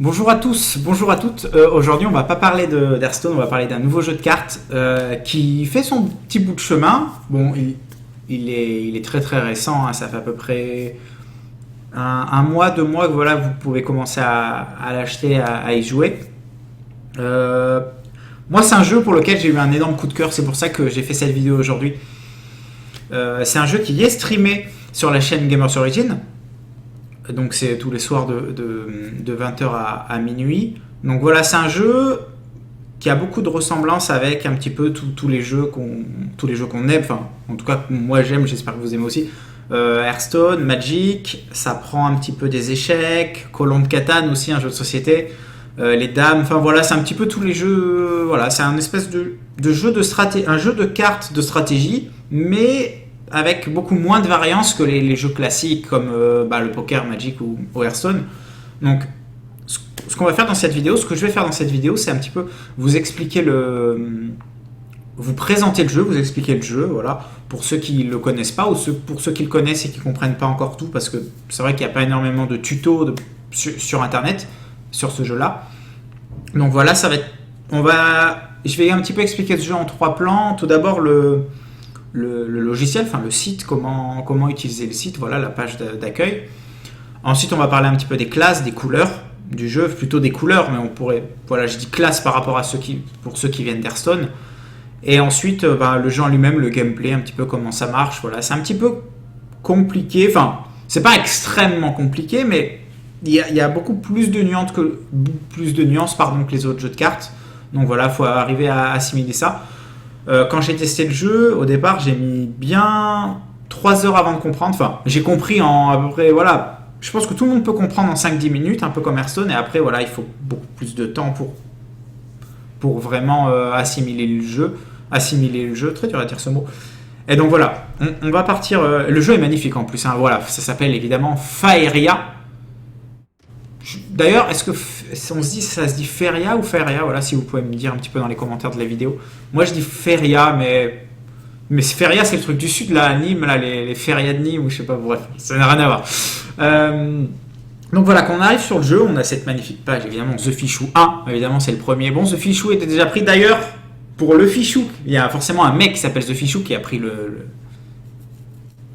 Bonjour à tous, bonjour à toutes. Aujourd'hui, on va pas parler d'Hearthstone, on va parler d'un nouveau jeu de cartes qui fait son petit bout de chemin. Bon, il est très très récent, hein, ça fait à peu près un mois, 2 mois que voilà, vous pouvez commencer à l'acheter, à y jouer. Moi, c'est un jeu pour lequel j'ai eu un énorme coup de cœur, c'est pour ça que j'ai fait cette vidéo aujourd'hui. C'est un jeu qui est streamé sur la chaîne Gamers Origin. Donc c'est tous les soirs de 20h à minuit. Donc voilà, c'est un jeu qui a beaucoup de ressemblances avec un petit peu tous les jeux qu'on aime. Enfin, en tout cas, moi j'aime, j'espère que vous aimez aussi. Hearthstone, Magic, ça prend un petit peu des échecs. Colombe Catane aussi, un jeu de société. Les dames, enfin voilà, c'est un petit peu tous les jeux. Voilà, c'est un espèce de jeu de stratégie, un jeu de cartes de stratégie, mais avec beaucoup moins de variance que les jeux classiques comme le poker, Magic ou Hearthstone. Donc, ce qu'on va faire dans cette vidéo, ce que je vais faire dans cette vidéo, c'est un petit peu vous expliquer vous présenter le jeu, vous expliquer le jeu, voilà, pour ceux qui le connaissent pas ou pour ceux qui le connaissent et qui comprennent pas encore tout, parce que c'est vrai qu'il n'y a pas énormément de tutos sur internet sur ce jeu-là. Donc voilà, je vais un petit peu expliquer ce jeu en 3 plans. Tout d'abord le logiciel, enfin le site, comment utiliser le site, voilà la page d'accueil. Ensuite, on va parler un petit peu des classes, des couleurs du jeu, plutôt des couleurs, mais on pourrait, voilà, je dis classe par rapport à pour ceux qui viennent d'Hearthstone. Et ensuite, le jeu en lui-même, le gameplay, un petit peu comment ça marche, voilà, c'est un petit peu compliqué, enfin, c'est pas extrêmement compliqué, mais il y a beaucoup plus de nuances que les autres jeux de cartes. Donc voilà, il faut arriver à assimiler ça. Quand j'ai testé le jeu, au départ, j'ai mis bien 3 heures avant de comprendre. Enfin, j'ai compris en à peu près, voilà. Je pense que tout le monde peut comprendre en 5-10 minutes, un peu comme Hearthstone. Et après, voilà, il faut beaucoup plus de temps pour vraiment assimiler le jeu. Très dur à dire ce mot. Et donc voilà, on va partir. Le jeu est magnifique en plus. Hein, voilà, ça s'appelle évidemment Faeria. D'ailleurs, est-ce que ça se dit Feria ou Feria? Voilà, si vous pouvez me dire un petit peu dans les commentaires de la vidéo. Moi, je dis Feria, mais Feria, c'est le truc du sud, là, à Nîmes, là, les férias de Nîmes, ou je sais pas, bref, ça n'a rien à voir. Donc voilà, quand on arrive sur le jeu, on a cette magnifique page, évidemment, The Fichou 1, évidemment, c'est le premier. Bon, The Fichou était déjà pris, d'ailleurs, pour le Fichou. Il y a forcément un mec qui s'appelle The Fichou qui a pris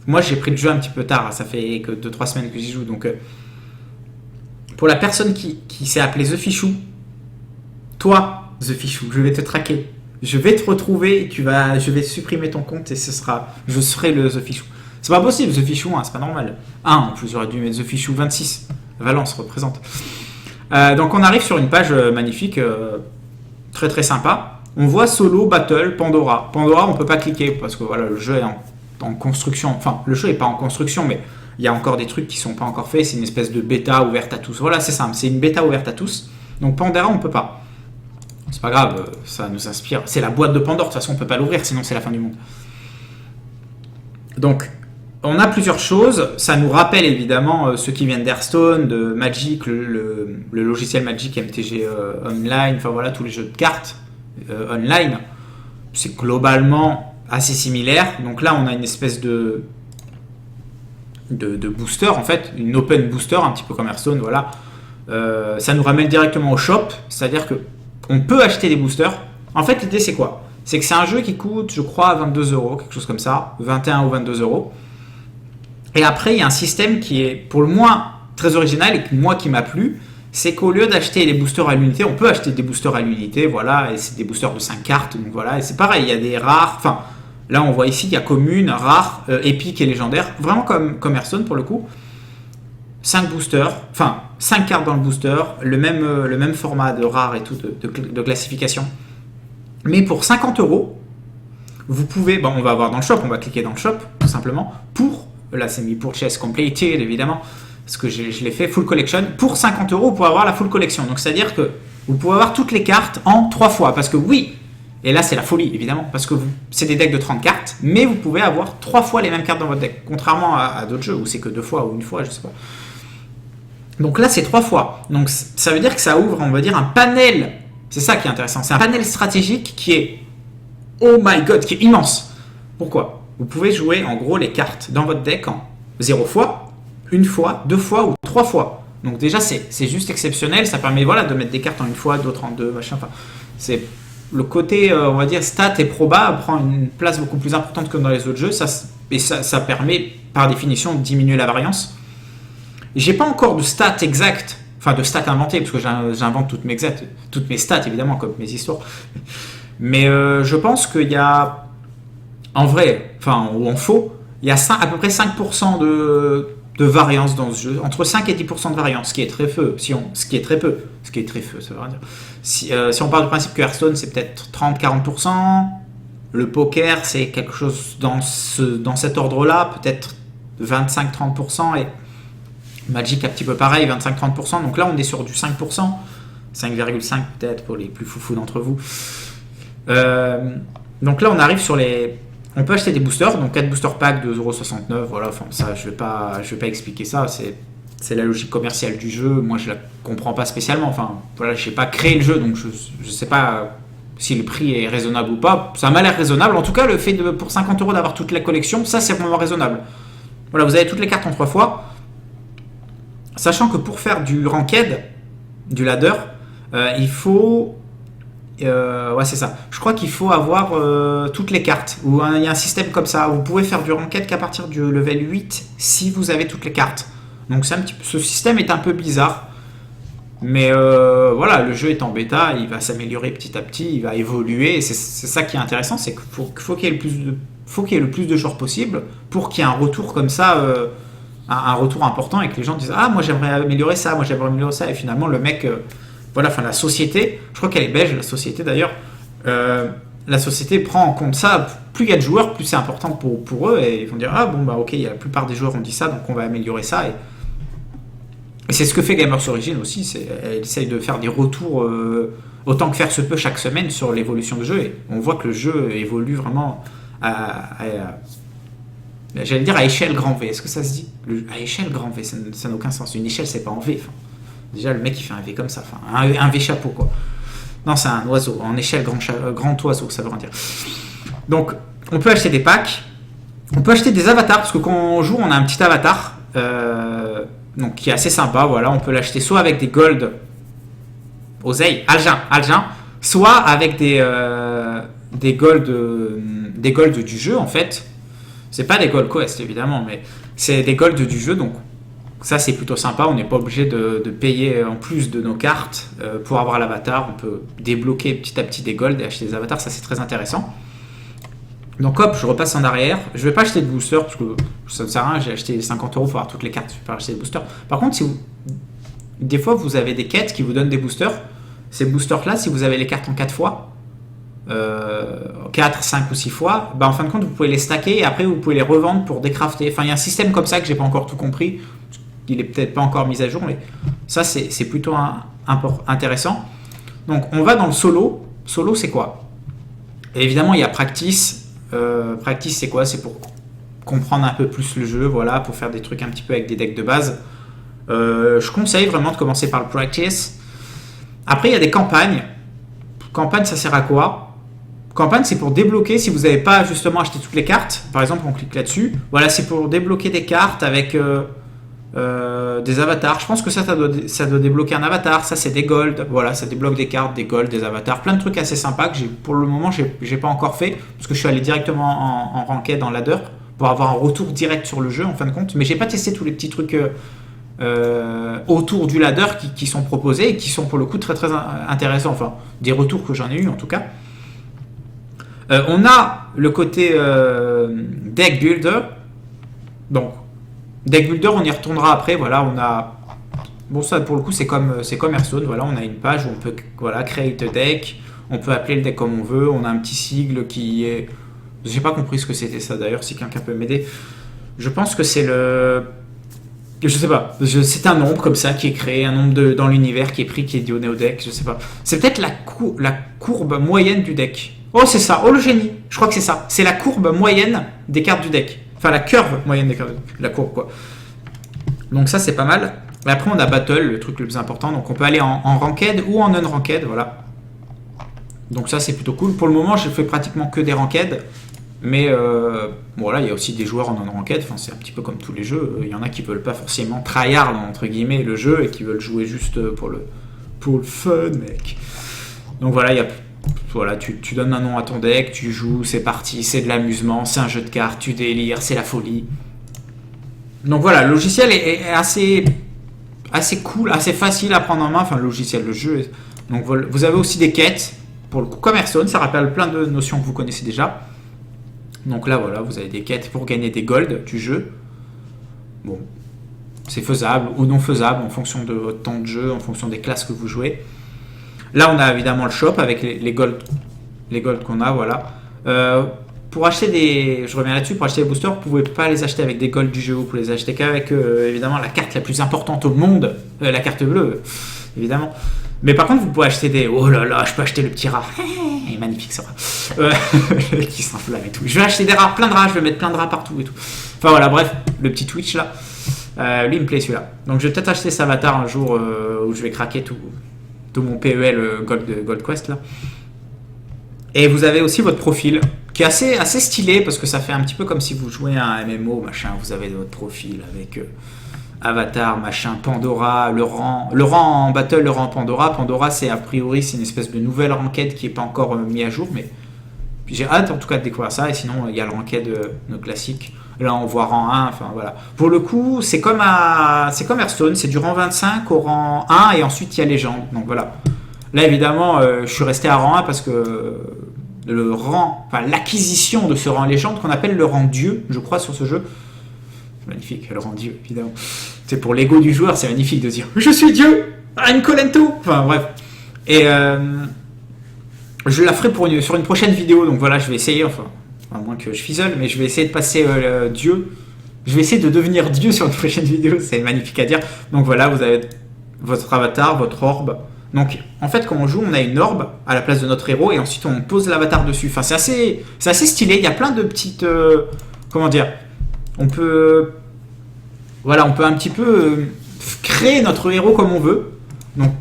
Moi, j'ai pris le jeu un petit peu tard, ça fait que 2-3 semaines que j'y joue, donc... Pour la personne qui s'est appelée The Fichou, toi, The Fichou, je vais te traquer. Je vais te retrouver, je vais supprimer ton compte et je serai le The Fichou. C'est pas possible, The Fichou, hein, c'est pas normal. En plus, j'aurais dû mettre The Fichou 26. Valence représente. Donc on arrive sur une page magnifique, très très sympa. On voit Solo, Battle, Pandora. Pandora, on peut pas cliquer parce que voilà, le jeu est en construction. Enfin, le jeu est pas en construction, mais il y a encore des trucs qui sont pas encore faits. C'est une espèce de bêta ouverte à tous. Voilà, c'est simple. C'est une bêta ouverte à tous. Donc Pandora, on peut pas. C'est pas grave, ça nous inspire. C'est la boîte de Pandore. De toute façon, on peut pas l'ouvrir, sinon c'est la fin du monde. Donc, on a plusieurs choses. Ça nous rappelle évidemment ceux qui viennent d'Hearthstone, de Magic, le logiciel Magic MTG Online. Enfin voilà, tous les jeux de cartes online. C'est globalement assez similaire. Donc là, on a une espèce de booster, en fait, une open booster, un petit peu comme Hearthstone, voilà. Ça nous ramène directement au shop, c'est-à-dire que on peut acheter des boosters. En fait, l'idée, c'est quoi? C'est que c'est un jeu qui coûte, je crois, 22€, quelque chose comme ça, 21 ou 22€. Et après, il y a un système qui est, pour le moins, très original et qui m'a plu. C'est qu'au lieu d'acheter les boosters à l'unité, on peut acheter des boosters à l'unité, voilà, et c'est des boosters de 5 cartes, donc voilà, et c'est pareil, il y a des rares, enfin... Là, on voit ici qu'il y a commune, rare, épique et légendaire. Vraiment comme Hearthstone pour le coup. 5 boosters, enfin 5 cartes dans le booster, le même format de rare et tout, de classification. Mais pour 50€, vous pouvez, on va voir dans le shop, on va cliquer dans le shop, tout simplement. Là c'est mis pour Chess Completed évidemment, parce que je l'ai fait full collection. Pour 50€, vous pouvez avoir la full collection. Donc c'est-à-dire que vous pouvez avoir toutes les cartes en 3 fois. Parce que oui, et là, c'est la folie, évidemment, parce que c'est des decks de 30 cartes, mais vous pouvez avoir 3 fois les mêmes cartes dans votre deck, contrairement à d'autres jeux où c'est que 2 fois ou 1 fois, je sais pas. Donc là, c'est 3 fois. Donc ça veut dire que ça ouvre, on va dire, un panel. C'est ça qui est intéressant. C'est un panel stratégique qui est, oh my god, qui est immense. Pourquoi? Vous pouvez jouer, en gros, les cartes dans votre deck en 0 fois, 1 fois, 2 fois ou 3 fois. Donc déjà, c'est juste exceptionnel. Ça permet voilà, de mettre des cartes en une fois, d'autres en deux, machin. Enfin, c'est le côté, on va dire, stat et proba prend une place beaucoup plus importante que dans les autres jeux. Ça permet, par définition, de diminuer la variance. J'ai pas encore de stats exactes, enfin de stats inventées, parce que j'invente toutes mes stats, évidemment, comme mes histoires. Mais je pense qu'il y a, en vrai, enfin, ou en faux, il y a à peu près 5% de variance dans ce jeu, entre 5 et 10% de variance, ce qui est très peu, ce qui est très peu, ça veut dire. Si on part du principe que Hearthstone, c'est peut-être 30-40%, le poker, c'est quelque chose dans cet ordre-là, peut-être 25-30%, et Magic un petit peu pareil, 25-30%, donc là on est sur du 5%, 5,5 peut-être pour les plus foufous d'entre vous. Donc là on arrive sur les... On peut acheter des boosters, donc 4 booster packs de 2,69€, voilà, enfin ça je vais pas expliquer ça, c'est la logique commerciale du jeu, moi je la comprends pas spécialement, enfin voilà, je n'ai pas créé le jeu, donc je sais pas si le prix est raisonnable ou pas, ça m'a l'air raisonnable, en tout cas le fait pour 50€ d'avoir toute la collection, ça c'est vraiment raisonnable. Voilà, vous avez toutes les cartes en 3 fois, sachant que pour faire du ranked, du ladder, il faut... ouais, c'est ça. Je crois qu'il faut avoir toutes les cartes. Ou il y a un système comme ça. Vous pouvez faire du ranked qu'à partir du level 8 si vous avez toutes les cartes. Donc c'est un petit peu... ce système est un peu bizarre. Mais voilà, le jeu est en bêta, il va s'améliorer petit à petit, il va évoluer. Et c'est ça qui est intéressant, c'est qu'il faut qu'il y ait le plus de joueurs possible pour qu'il y ait un retour comme ça, un retour important et que les gens disent ah moi j'aimerais améliorer ça, moi j'aimerais améliorer ça. Et finalement le mec... voilà, enfin la société, je crois qu'elle est belge, la société d'ailleurs, la société prend en compte ça, plus il y a de joueurs, plus c'est important pour eux, et ils vont dire, ah bon bah ok, la plupart des joueurs ont dit ça, donc on va améliorer ça, et c'est ce que fait Gamers Origin aussi, elle essaye de faire des retours autant que faire se peut chaque semaine sur l'évolution du jeu, et on voit que le jeu évolue vraiment j'allais dire à échelle grand V, est-ce que ça se dit à échelle grand V, ça n'a aucun sens, une échelle c'est pas en V, enfin. Déjà, le mec, il fait un V comme ça. Enfin, un V chapeau, quoi. Non, c'est un oiseau. En échelle, grand oiseau, ça veut rien dire. Donc, on peut acheter des packs. On peut acheter des avatars, parce que quand on joue, on a un petit avatar. Donc, qui est assez sympa. Voilà, on peut l'acheter soit avec des gold... Oseille, Algin. Soit avec des gold du jeu, en fait. C'est pas des gold quest, évidemment, mais c'est des gold du jeu, donc... Ça, c'est plutôt sympa. On n'est pas obligé de payer en plus de nos cartes pour avoir l'avatar. On peut débloquer petit à petit des golds et acheter des avatars. Ça, c'est très intéressant. Donc, hop, je repasse en arrière. Je ne vais pas acheter de booster parce que ça ne sert à rien. J'ai acheté 50€ pour avoir toutes les cartes. Je ne vais pas acheter des boosters. Par contre, des fois, vous avez des quêtes qui vous donnent des boosters. Ces boosters-là, si vous avez les cartes en 4 fois, 4, 5 ou 6 fois, bah, en fin de compte, vous pouvez les stacker et après, vous pouvez les revendre pour décrafter. Enfin, il y a un système comme ça que je n'ai pas encore tout compris. Il est peut-être pas encore mis à jour, mais ça c'est plutôt intéressant. Donc on va dans le solo. Solo c'est quoi? Et évidemment il y a practice. Practice c'est quoi? C'est pour comprendre un peu plus le jeu, voilà, pour faire des trucs un petit peu avec des decks de base. Je conseille vraiment de commencer par le practice. Après il y a des campagnes. Campagne ça sert à quoi? Campagne c'est pour débloquer si vous n'avez pas justement acheté toutes les cartes. Par exemple on clique là-dessus. Voilà, c'est pour débloquer des cartes avec... des avatars, je pense que ça doit débloquer un avatar, ça c'est des gold, voilà, ça débloque des cartes, des gold, des avatars, plein de trucs assez sympas que pour le moment j'ai pas encore fait, parce que je suis allé directement en ranked, en ladder, pour avoir un retour direct sur le jeu en fin de compte, mais j'ai pas testé tous les petits trucs autour du ladder qui sont proposés et qui sont pour le coup très très intéressants, enfin des retours que j'en ai eu en tout cas. On a le côté deck builder, donc deck builder, on y retournera après. Voilà, on a... Bon, ça, pour le coup, c'est comme Hearthstone. Voilà, on a une page où on peut create a deck. On peut appeler le deck comme on veut. On a un petit sigle qui est... J'ai pas compris ce que c'était ça, d'ailleurs, si quelqu'un peut m'aider. Je pense que c'est le... Je sais pas. C'est un nombre comme ça qui est créé, un nombre dans l'univers qui est pris, qui est donné au deck. Je sais pas. C'est peut-être la courbe moyenne du deck. Oh, c'est ça. Oh, le génie. Je crois que c'est ça. C'est la courbe moyenne des cartes du deck. Enfin, la curve moyenne des cartes, la courbe, quoi. Donc ça, c'est pas mal. Et après, on a Battle, le truc le plus important. Donc, on peut aller en ranked ou en unranked, voilà. Donc ça, c'est plutôt cool. Pour le moment, je fais pratiquement que des ranked. Mais voilà, il y a aussi des joueurs en non-ranked, enfin, c'est un petit peu comme tous les jeux. Il y en a qui veulent pas forcément tryhard, entre guillemets, le jeu et qui veulent jouer juste pour le fun, mec. Donc voilà, voilà tu donnes un nom à ton deck, tu joues, c'est parti, c'est de l'amusement, c'est un jeu de cartes, tu délires, c'est la folie. Donc voilà, le logiciel est assez cool, assez facile à prendre en main, enfin le logiciel, le jeu. Donc vous avez aussi des quêtes, pour le coup, comme Hearthstone, ça rappelle plein de notions que vous connaissez déjà. Donc là, voilà, vous avez des quêtes pour gagner des golds du jeu. Bon, c'est faisable ou non faisable en fonction de votre temps de jeu, en fonction des classes que vous jouez. Là, on a évidemment le shop avec les golds qu'on a, voilà. Pour acheter je reviens là-dessus, pour acheter les boosters, vous pouvez pas les acheter avec des golds du jeu, vous pouvez les acheter qu'avec évidemment la carte la plus importante au monde, la carte bleue, évidemment. Mais par contre, vous pouvez acheter des... Oh là là, je peux acheter le petit rat. Il est magnifique ce rat. Qui s'enflamme et tout. Je vais acheter des rats, plein de rats, je vais mettre plein de rats partout et tout. Enfin voilà, bref, le petit Twitch là. Lui, il me plaît celui-là. Donc je vais peut-être acheter cet avatar un jour où je vais craquer tout mon PEL Gold Quest là. Et vous avez aussi votre profil, qui est assez stylé, parce que ça fait un petit peu comme si vous jouez à un MMO, machin. Vous avez votre profil avec... Avatar, machin, Pandora, le rang en battle, le rang Pandora. Pandora, c'est a priori, c'est une espèce de nouvelle ranked qui n'est pas encore mis à jour, mais j'ai hâte en tout cas de découvrir ça. Et sinon, il y a le ranked nos classiques. Là, on voit rang 1, enfin voilà. Pour le coup, c'est comme Hearthstone, c'est du rang 25 au rang 1 et ensuite il y a légende. Donc voilà. Là, évidemment, je suis resté à rang 1 parce que l'acquisition de ce rang légende qu'on appelle le rang Dieu, je crois, sur ce jeu. Magnifique, le rang Dieu, évidemment. C'est pour l'ego du joueur, c'est magnifique de dire je suis Dieu, I'm Colento. Enfin bref. Et je la ferai sur une prochaine vidéo, donc voilà, je vais essayer, enfin, à moins que je fisole, mais je vais essayer de passer Dieu. Je vais essayer de devenir Dieu sur une prochaine vidéo, c'est magnifique à dire. Donc voilà, vous avez votre avatar, votre orbe. Donc en fait, quand on joue, on a une orbe à la place de notre héros et ensuite on pose l'avatar dessus. Enfin, c'est assez stylé, il y a plein de petites. Comment dire, on peut un petit peu créer notre héros comme on veut. Donc,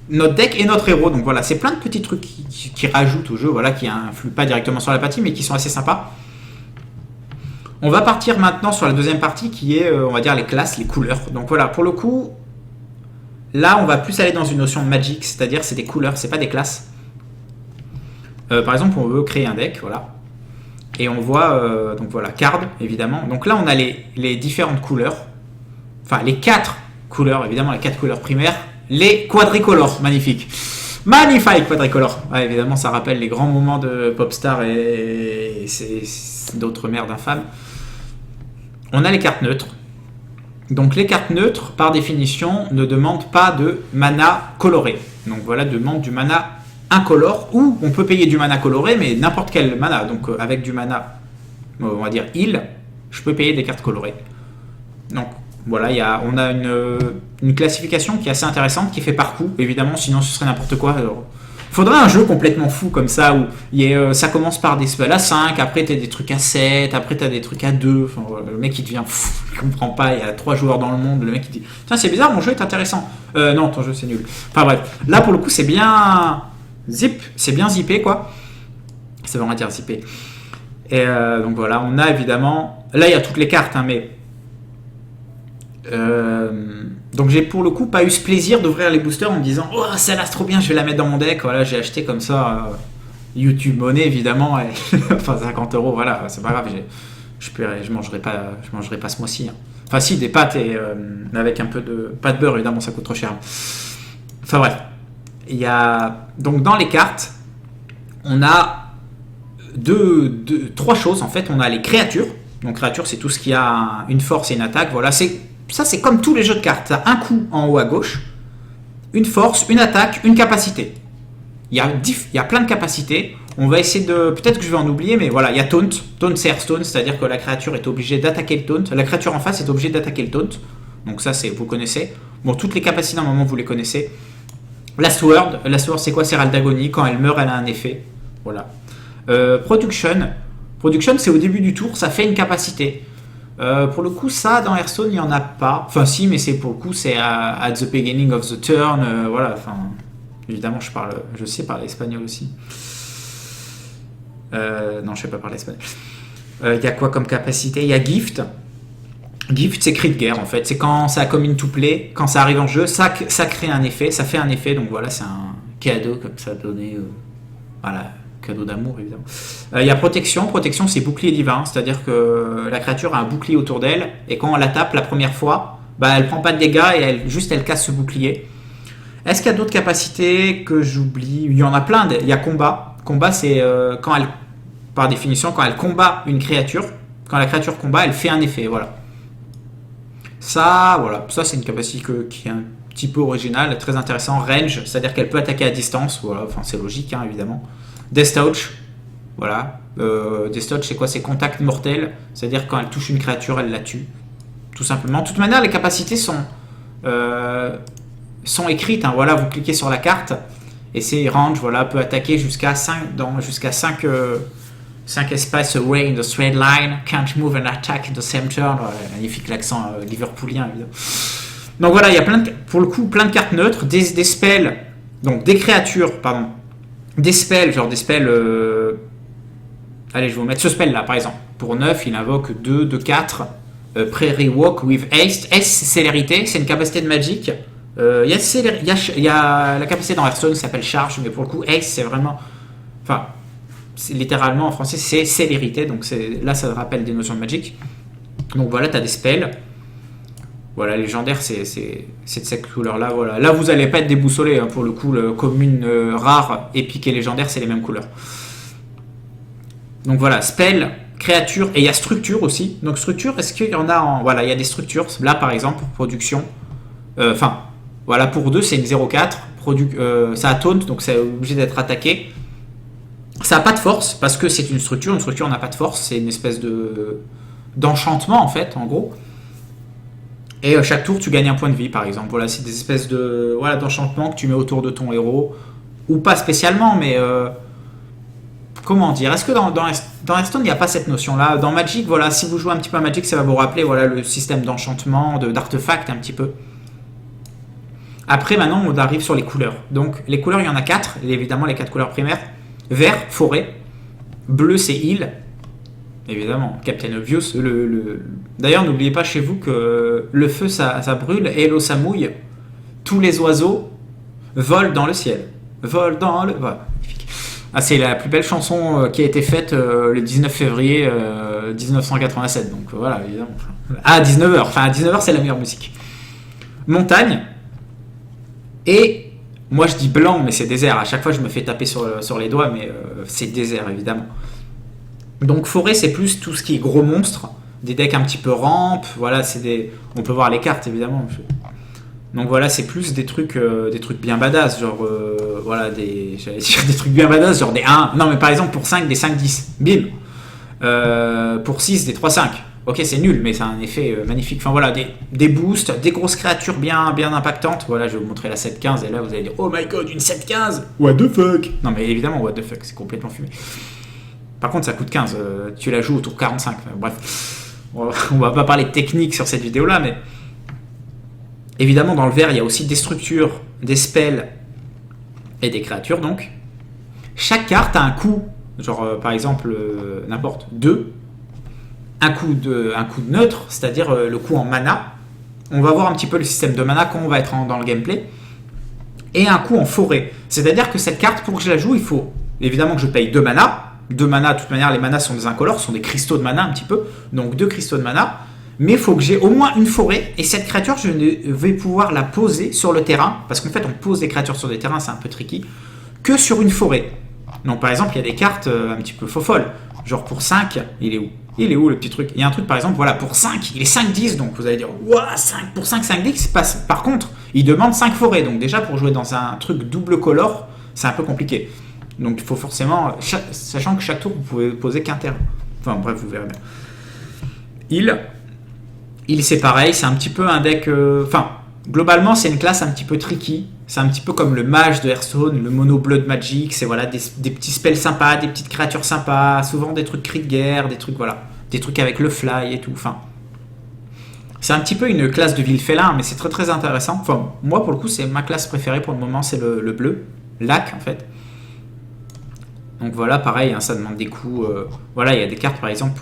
notre deck et notre héros. Donc voilà, c'est plein de petits trucs qui rajoutent au jeu, voilà, qui influent pas directement sur la partie, mais qui sont assez sympas. On va partir maintenant sur la deuxième partie qui est, on va dire, les classes, les couleurs. Donc voilà, pour le coup, là, on va plus aller dans une notion de Magic, c'est-à-dire c'est des couleurs, c'est pas des classes. Par exemple, on veut créer un deck, voilà. Et on voit, donc voilà, card, évidemment. Donc là, on a les différentes couleurs. Enfin, les 4 couleurs, évidemment, les 4 couleurs primaires. Les quadricolores, magnifique. Magnifique quadricolore. Ouais, évidemment, ça rappelle les grands moments de Popstar et d'autres merdes infâmes. On a les cartes neutres. Donc les cartes neutres, par définition, ne demandent pas de mana coloré. Donc voilà, demandent du mana incolore, ou on peut payer du mana coloré, mais n'importe quel mana. Donc avec du mana, on va dire heal, je peux payer des cartes colorées. Donc voilà, on a une classification qui est assez intéressante, qui fait par coup, évidemment, sinon ce serait n'importe quoi. Alors, faudrait un jeu complètement fou comme ça, où ça commence par des spells à 5, après t'as des trucs à 7, après t'as des trucs à 2, enfin, le mec il devient fou, il comprend pas, il y a 3 joueurs dans le monde, le mec il dit « Tiens, c'est bizarre, mon jeu est intéressant. Non, ton jeu c'est nul. » Enfin bref, là pour le coup c'est bien zippé quoi. Ça veut rien dire zippé. Et donc voilà, on a évidemment... Là il y a toutes les cartes, hein, mais... donc j'ai pour le coup pas eu ce plaisir d'ouvrir les boosters en me disant oh celle-là c'est trop bien, je vais la mettre dans mon deck. Voilà, j'ai acheté comme ça YouTube monnaie évidemment et enfin 50 €, voilà, c'est pas grave, je mangerai pas ce mois-ci, hein. Enfin si, des pâtes et avec un peu de pas de beurre, évidemment ça coûte trop cher. Enfin bref, il y a donc dans les cartes on a trois choses en fait. On a les créatures. Donc créatures, c'est tout ce qui a une force et une attaque. Voilà, c'est comme tous les jeux de cartes. T'as un coup en haut à gauche, une force, une attaque, une capacité. Il y a plein de capacités. On va essayer de... Peut-être que je vais en oublier, mais voilà, il y a taunt. Taunt, c'est Hearthstone, c'est-à-dire que la créature est obligée d'attaquer le taunt. La créature en face est obligée d'attaquer le taunt. Donc ça, vous connaissez. Bon, toutes les capacités, normalement, vous les connaissez. Last Word, c'est quoi? C'est Herald d'Agonie. Quand elle meurt, elle a un effet. Voilà. Production, c'est au début du tour, ça fait une capacité. Pour le coup, ça, dans Hearthstone, il n'y en a pas. Enfin, si, mais pour le coup, c'est at the beginning of the turn. Voilà, enfin... Évidemment, je sais parler espagnol aussi. Non, je ne sais pas parler espagnol. Il y a quoi comme capacité? Il y a Gift. Gift, c'est cri de guerre en fait. C'est quand ça come into play, quand ça arrive en jeu, ça crée un effet, ça fait un effet. Donc voilà, c'est un cadeau comme ça donné. Voilà, cadeau d'amour évidemment. Il y a protection. Protection, c'est bouclier divin. C'est-à-dire que la créature a un bouclier autour d'elle. Et quand on la tape la première fois, bah, elle prend pas de dégâts et elle casse ce bouclier. Est-ce qu'il y a d'autres capacités que j'oublie? Il y en a plein. Il y a combat. Combat, c'est quand elle, par définition, quand elle combat une créature. Quand la créature combat, elle fait un effet. Voilà. Ça, voilà, ça c'est une capacité qui est un petit peu originale, très intéressant. Range, c'est-à-dire qu'elle peut attaquer à distance, voilà, enfin c'est logique hein, évidemment. Death Touch, voilà. Death Touch c'est quoi? C'est contact mortel, c'est-à-dire quand elle touche une créature, elle la tue, tout simplement. De toute manière, les capacités sont écrites, hein, voilà, vous cliquez sur la carte et c'est range, voilà, peut attaquer jusqu'à 5 espaces away in the straight line, can't move and attack in the same turn. Ouais, magnifique l'accent liverpoolien évidemment. Donc voilà, il y a pour le coup plein de cartes neutres, des spells, donc des créatures, pardon, des spells, genre des spells. Allez, je vais vous mettre ce spell là par exemple. Pour 9, il invoque 2, 4. Prairie Walk with Haste. Haste, c'est célérité, c'est une capacité de Magic. Il y a la capacité dans Hearthstone qui s'appelle Charge, mais pour le coup, Haste, c'est vraiment. Enfin. Littéralement en français c'est célérité, donc là ça rappelle des notions de Magic. Donc voilà, tu as des spells, voilà, légendaire c'est de cette couleur là, voilà. Là vous n'allez pas être déboussolé hein, pour le coup, le commune, rare, épique et légendaire c'est les mêmes couleurs. Donc voilà, spell, créature, et il y a structure aussi. Donc structure, est-ce qu'il y en a voilà, il y a des structures, là par exemple pour production, voilà, pour 2 c'est une 0,4, ça a taunt, donc c'est obligé d'être attaqué. Ça n'a pas de force, parce que c'est une structure n'a pas de force, c'est une espèce d'enchantement en fait, en gros. Et chaque tour tu gagnes un point de vie par exemple, voilà, c'est des espèces d'enchantements que tu mets autour de ton héros, ou pas spécialement, mais comment dire, est-ce que dans Hearthstone il n'y a pas cette notion là? Dans Magic, voilà, si vous jouez un petit peu à Magic, ça va vous rappeler voilà, le système d'enchantement, d'artefacts un petit peu. Après maintenant on arrive sur les couleurs, donc les couleurs il y en a 4, évidemment les 4 couleurs primaires. Vert, forêt. Bleu, c'est île. Évidemment, Captain Obvious. D'ailleurs, n'oubliez pas chez vous que le feu, ça brûle et l'eau, ça mouille. Tous les oiseaux volent dans le ciel. Volent dans le... Voilà. Ah, c'est la plus belle chanson qui a été faite le 19 février 1987. Donc voilà, évidemment. À 19h. Enfin, à 19h, c'est la meilleure musique. Montagne. Et... moi je dis blanc, mais c'est désert. À chaque fois je me fais taper sur les doigts, mais c'est désert évidemment. Donc forêt, c'est plus tout ce qui est gros monstres, des decks un petit peu rampe. Voilà, on peut voir les cartes évidemment. Donc voilà, c'est plus des trucs bien badass, genre voilà, j'allais dire des trucs bien badass, genre des 1. Non mais par exemple pour 5, des 5-10, bim. Pour 6, des 3-5. Ok, c'est nul, mais c'est un effet magnifique. Enfin voilà, des boosts, des grosses créatures bien impactantes. Voilà, je vais vous montrer la 7-15 et là vous allez dire oh my god, une 7-15, what the fuck. Non mais évidemment, what the fuck, c'est complètement fumé. Par contre, ça coûte 15, tu la joues au tour 45. Bref, on va pas parler de technique sur cette vidéo là, mais évidemment dans le vert il y a aussi des structures, des spells et des créatures. Donc chaque carte a un coût, genre par exemple n'importe 2. Un coup de neutre, c'est-à-dire le coup en mana. On va voir un petit peu le système de mana quand on va être dans le gameplay. Et un coup en forêt. C'est-à-dire que cette carte, pour que je la joue, il faut évidemment que je paye 2 mana. 2 mana, de toute manière, les manas sont des incolores, sont des cristaux de mana un petit peu. Donc 2 cristaux de mana. Mais il faut que j'ai au moins une forêt. Et cette créature, je vais pouvoir la poser sur le terrain. Parce qu'en fait, on pose des créatures sur des terrains, c'est un peu tricky. Que sur une forêt. Donc par exemple, il y a des cartes un petit peu faux-folles. Genre pour 5, il est où? Il est où le petit truc? Il y a un truc par exemple, voilà, pour 5, il est 5-10, donc vous allez dire, ouah, 5 pour 5, 5-10, par contre, il demande 5 forêts, donc déjà pour jouer dans un truc double color, c'est un peu compliqué. Donc il faut forcément, sachant que chaque tour, vous pouvez poser qu'un terrain. Enfin bref, vous verrez bien. Il c'est pareil, c'est un petit peu un deck, globalement c'est une classe un petit peu tricky. C'est un petit peu comme le mage de Hearthstone, le mono blood magic, c'est voilà, des petits spells sympas, des petites créatures sympas, souvent des trucs cri de guerre, des trucs voilà, des trucs avec le fly et tout, enfin. C'est un petit peu une classe de ville félin, mais c'est très très intéressant. Enfin, moi pour le coup, c'est ma classe préférée pour le moment, c'est le bleu, lac en fait. Donc voilà, pareil, hein, ça demande des coûts. Voilà, il y a des cartes par exemple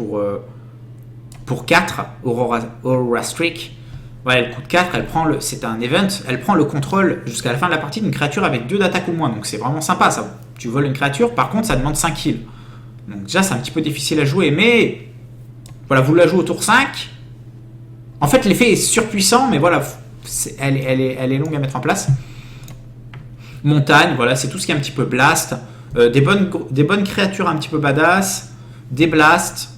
pour 4, Aurora Streak. Voilà, elle coûte 4, c'est un event, elle prend le contrôle jusqu'à la fin de la partie d'une créature avec 2 d'attaque ou moins. Donc c'est vraiment sympa ça. Tu voles une créature, par contre ça demande 5 kills. Donc déjà c'est un petit peu difficile à jouer, mais voilà, vous la jouez au tour 5. En fait l'effet est surpuissant, mais voilà, elle est longue à mettre en place. Montagne, voilà, c'est tout ce qui est un petit peu blast. Des bonnes créatures un petit peu badass, des blasts,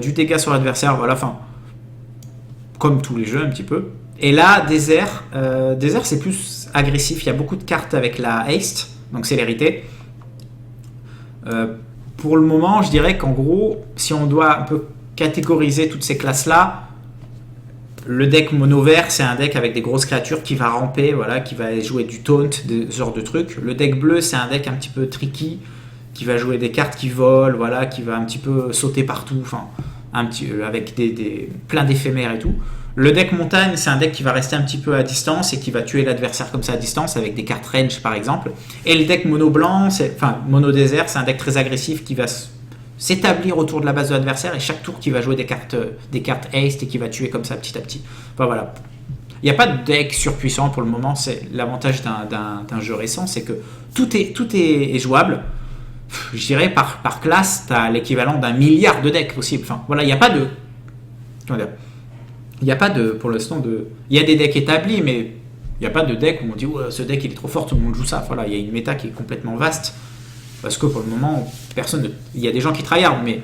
du dégât sur l'adversaire, voilà, enfin, comme tous les jeux un petit peu. Et là, désert, c'est plus agressif, il y a beaucoup de cartes avec la haste, donc célérité. Pour le moment, je dirais qu'en gros, si on doit un peu catégoriser toutes ces classes-là, le deck mono vert, c'est un deck avec des grosses créatures qui va ramper, voilà, qui va jouer du taunt, ce genre de trucs. Le deck bleu, c'est un deck un petit peu tricky, qui va jouer des cartes qui volent, voilà, qui va un petit peu sauter partout, enfin, avec plein d'éphémères et tout. Le deck montagne, c'est un deck qui va rester un petit peu à distance et qui va tuer l'adversaire comme ça à distance avec des cartes range par exemple. Et le deck mono blanc, mono désert, c'est un deck très agressif qui va s'établir autour de la base de l'adversaire et chaque tour qui va jouer des cartes haste et qui va tuer comme ça petit à petit. Enfin voilà. Il n'y a pas de deck surpuissant pour le moment. C'est l'avantage d'un jeu récent, c'est que tout est jouable. Je dirais par classe, tu as l'équivalent d'un milliard de decks possibles. Enfin voilà, il n'y a pas de. Comment dire ? Il n'y a pas de, pour l'instant, il y a des decks établis, mais il n'y a pas de deck où on dit oh, ce deck il est trop fort, tout le monde joue ça. Voilà, il y a une méta qui est complètement vaste. Parce que pour le moment, il y a des gens qui tryhard, mais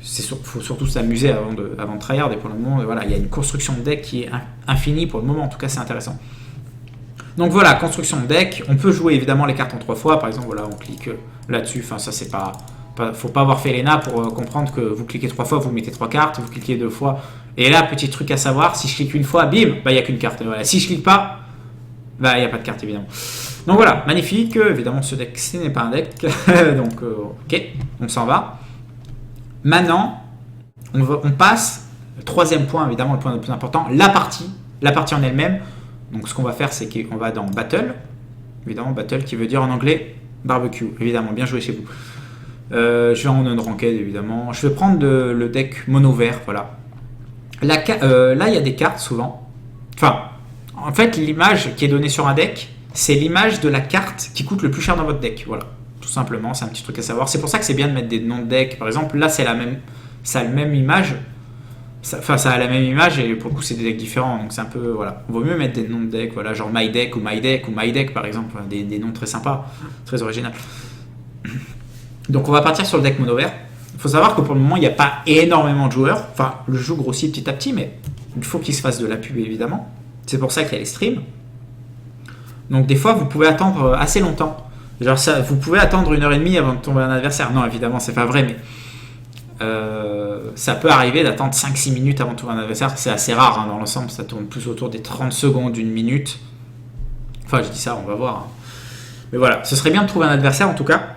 il faut surtout s'amuser avant de tryhard. Et pour le moment, voilà, il y a une construction de deck qui est infinie pour le moment. En tout cas, c'est intéressant. Donc voilà, construction de deck. On peut jouer évidemment les cartes en 3 fois. Par exemple, voilà, on clique là-dessus. Enfin, ça, c'est pas faut pas avoir fait l'ENA pour comprendre que vous cliquez 3 fois, vous mettez 3 cartes. Vous cliquez 2 fois. Et là, petit truc à savoir, si je clique une fois, bim, il n'y a qu'une carte. Voilà. Si je clique pas, il n'y a pas de carte évidemment. Donc voilà, magnifique. Évidemment, ce deck, ce n'est pas un deck. Donc, ok, on s'en va. Maintenant, on passe. Le troisième point, évidemment, le point le plus important, la partie en elle-même. Donc, ce qu'on va faire, c'est qu'on va dans Battle. Évidemment, Battle qui veut dire en anglais barbecue. Évidemment, bien joué chez vous. Je vais en unranked, évidemment. Je vais prendre le deck mono vert, voilà. Là, il y a des cartes souvent. Enfin, en fait, l'image qui est donnée sur un deck, c'est l'image de la carte qui coûte le plus cher dans votre deck. Voilà, tout simplement, c'est un petit truc à savoir. C'est pour ça que c'est bien de mettre des noms de deck. Par exemple, là, ça a la même image. Ça a la même image et pour le coup, c'est des decks différents. Donc, c'est un peu, voilà. On vaut mieux mettre des noms de deck, voilà, genre My Deck ou My Deck ou My Deck, par exemple. Des noms très sympas, très originaux. Donc, on va partir sur le deck mono vert. Il faut savoir que pour le moment, il n'y a pas énormément de joueurs. Enfin, le jeu grossit petit à petit, mais il faut qu'il se fasse de la pub, évidemment. C'est pour ça qu'il y a les streams. Donc, des fois, vous pouvez attendre assez longtemps. Genre, vous pouvez attendre 1h30 avant de tomber un adversaire. Non, évidemment, c'est pas vrai, mais ça peut arriver d'attendre 5-6 minutes avant de tomber un adversaire. C'est assez rare, hein, dans l'ensemble. Ça tourne plus autour des 30 secondes, d'une minute. Enfin, je dis ça, on va voir. Hein. Mais voilà, ce serait bien de trouver un adversaire, en tout cas.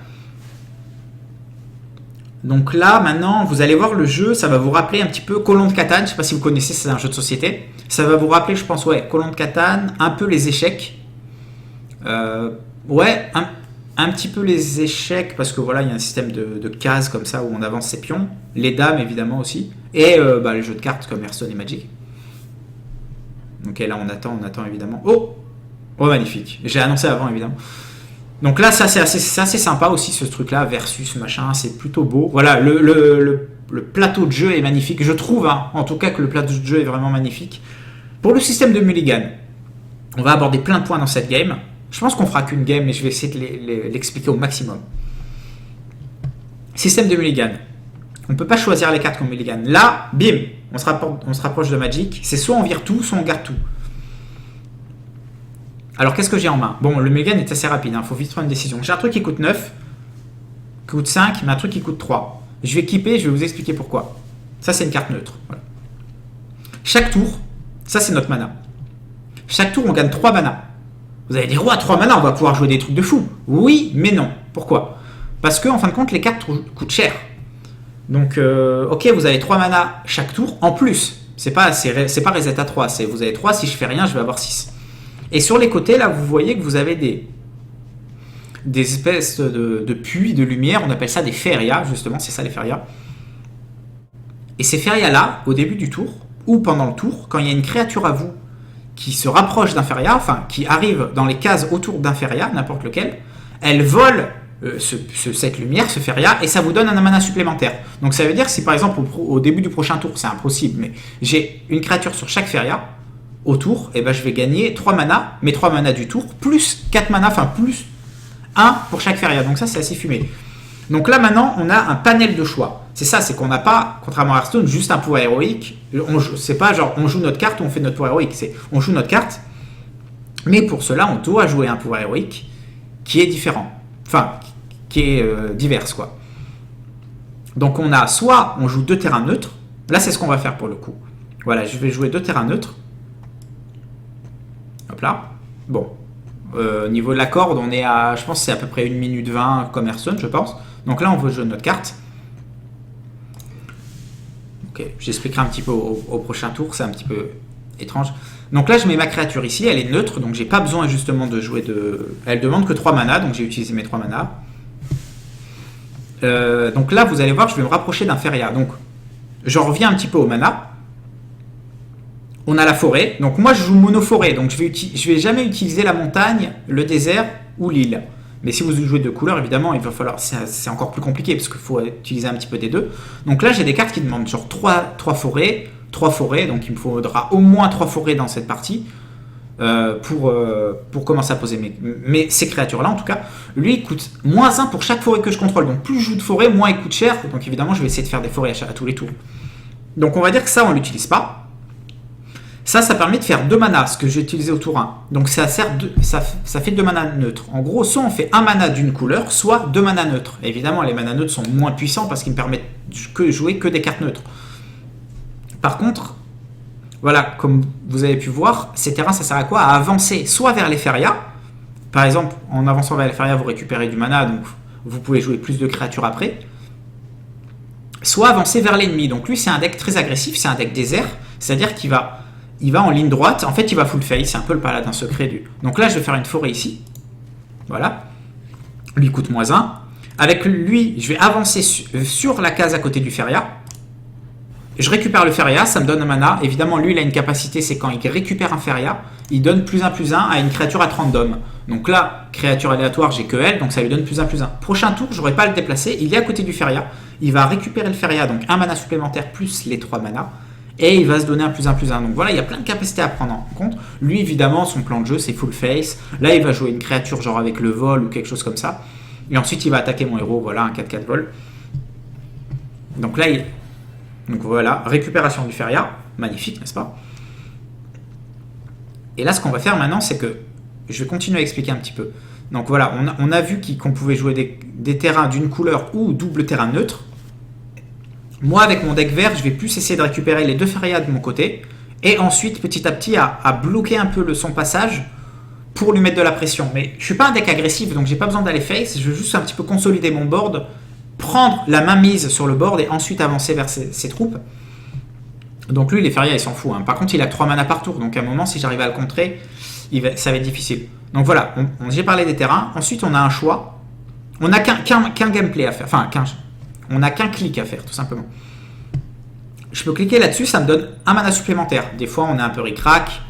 Donc là, maintenant, vous allez voir le jeu, ça va vous rappeler un petit peu Colon de Catane. Je ne sais pas si vous connaissez, c'est un jeu de société. Ça va vous rappeler, je pense, Colon de Catane, un peu les échecs. Un petit peu les échecs, parce que voilà, il y a un système de cases comme ça où on avance ses pions. Les dames, évidemment, aussi. Et les jeux de cartes comme Hearthstone et Magic. Donc là, on attend évidemment. Oh, magnifique. J'ai annoncé avant, évidemment. Donc là, ça c'est assez sympa aussi, ce truc-là, versus machin, c'est plutôt beau. Voilà, le plateau de jeu est magnifique. Je trouve, hein, en tout cas, que le plateau de jeu est vraiment magnifique. Pour le système de mulligan, on va aborder plein de points dans cette game. Je pense qu'on fera qu'une game, mais je vais essayer de l'expliquer au maximum. Système de mulligan. On ne peut pas choisir les cartes comme mulligan. Là, bim, on se rapproche de Magic. C'est soit on vire tout, soit on garde tout. Alors, qu'est-ce que j'ai en main? Bon, le mulligan est assez rapide, il faut vite prendre une décision. J'ai un truc qui coûte 9, qui coûte 5, mais un truc qui coûte 3. Je vais keeper, je vais vous expliquer pourquoi. Ça, c'est une carte neutre. Voilà. Chaque tour, ça, c'est notre mana. Chaque tour, on gagne 3 mana. Vous allez dire, 3 mana, on va pouvoir jouer des trucs de fou. Oui, mais non. Pourquoi? Parce que, en fin de compte, les cartes coûtent cher. Donc, ok, vous avez 3 mana chaque tour, en plus. C'est pas reset à 3, vous avez 3, si je fais rien, je vais avoir 6. Et sur les côtés, là, vous voyez que vous avez des espèces de puits de lumière, on appelle ça des férias, justement, c'est ça les férias. Et ces férias-là, au début du tour, ou pendant le tour, quand il y a une créature à vous qui se rapproche d'un feria, enfin qui arrive dans les cases autour d'un feria, n'importe lequel, elle vole cette lumière, ce feria, et ça vous donne un mana supplémentaire. Donc ça veut dire que si par exemple au début du prochain tour, c'est impossible, mais j'ai une créature sur chaque feria, au tour, et ben je vais gagner 3 mana, mes 3 mana du tour, plus 4 mana, enfin plus 1 pour chaque feria. Donc ça c'est assez fumé. Donc là maintenant on a un panel de choix. C'est ça, c'est qu'on n'a pas, contrairement à Hearthstone, juste un pouvoir héroïque. C'est pas genre on joue notre carte ou on fait notre pouvoir héroïque. C'est on joue notre carte, mais pour cela on doit jouer un pouvoir héroïque qui est différent. Enfin, qui est diverse quoi. Donc on a soit on joue 2 terrains neutres. Là c'est ce qu'on va faire pour le coup. Voilà, je vais jouer 2 terrains neutres. Hop là. Bon. Au niveau de la corde, on est à, je pense que c'est à peu près 1 minute 20 comme Hearthstone, je pense. Donc là on veut jouer notre carte. Ok, j'expliquerai un petit peu au prochain tour, c'est un petit peu étrange. Donc là, je mets ma créature ici, elle est neutre, donc j'ai pas besoin justement de jouer de... Elle demande que 3 mana, donc j'ai utilisé mes 3 mana. Donc là, vous allez voir, je vais me rapprocher d'un feria. Donc, je reviens un petit peu au mana. On a la forêt, donc moi je joue mono-forêt, donc je vais jamais utiliser la montagne, le désert ou l'île. Mais si vous jouez de couleurs, évidemment, il va falloir. C'est encore plus compliqué parce qu'il faut utiliser un petit peu des deux. Donc là, j'ai des cartes qui demandent genre 3 forêts, 3 forêts. Donc il me faudra au moins 3 forêts dans cette partie pour commencer à poser ces créatures-là. En tout cas, lui, il coûte -1 pour chaque forêt que je contrôle. Donc plus je joue de forêt, moins il coûte cher. Donc évidemment, je vais essayer de faire des forêts à tous les tours. Donc on va dire que ça, on ne l'utilise pas. Ça permet de faire 2 mana, ce que j'ai utilisé au tour 1. Donc ça fait 2 mana neutres. En gros, soit on fait 1 mana d'une couleur, soit 2 mana neutres. Évidemment, les mana neutres sont moins puissants parce qu'ils me permettent de jouer que des cartes neutres. Par contre, voilà, comme vous avez pu voir, ces terrains, ça sert à quoi? À avancer soit vers les férias. Par exemple, en avançant vers les férias, vous récupérez du mana, donc vous pouvez jouer plus de créatures après. Soit avancer vers l'ennemi. Donc lui, c'est un deck très agressif, c'est un deck désert. C'est-à-dire qu'il va en ligne droite, en fait il va full face, c'est un peu le paladin secret du... Donc là je vais faire une forêt ici, voilà, lui coûte -1, avec lui je vais avancer sur la case à côté du feria, je récupère le feria, ça me donne un mana, évidemment lui il a une capacité, c'est quand il récupère un feria, il donne +1/+1 à une créature à 30 d'hommes. Donc là, créature aléatoire, j'ai que elle, donc ça lui donne +1/+1. Prochain tour, j'aurai pas à le déplacer, il est à côté du feria, il va récupérer le feria, donc un mana supplémentaire plus les 3 mana, et il va se donner un +1/+1. Donc voilà, il y a plein de capacités à prendre en compte. Lui, évidemment, son plan de jeu, c'est full face. Là, il va jouer une créature genre avec le vol ou quelque chose comme ça. Et ensuite, il va attaquer mon héros. Voilà, un 4/4 vol. Donc là, donc voilà, récupération du feria. Magnifique, n'est-ce pas? Et là, ce qu'on va faire maintenant, c'est que... Je vais continuer à expliquer un petit peu. Donc voilà, on a vu qu'on pouvait jouer des terrains d'une couleur ou double terrain neutre. Moi, avec mon deck vert, je vais plus essayer de récupérer les 2 férias de mon côté et ensuite, petit à petit, à bloquer un peu son passage pour lui mettre de la pression. Mais je suis pas un deck agressif, donc j'ai pas besoin d'aller face. Je veux juste un petit peu consolider mon board, prendre la main mise sur le board et ensuite avancer vers ses troupes. Donc lui, les férias, il s'en fout. Hein. Par contre, il a 3 mana par tour, donc à un moment, si j'arrive à le contrer, ça va être difficile. Donc voilà, j'ai parlé des terrains. Ensuite, on a un choix. On n'a qu'un gameplay à faire. Enfin, on n'a qu'un clic à faire, tout simplement. Je peux cliquer là-dessus, ça me donne un mana supplémentaire. Des fois, on est un peu ric-rac.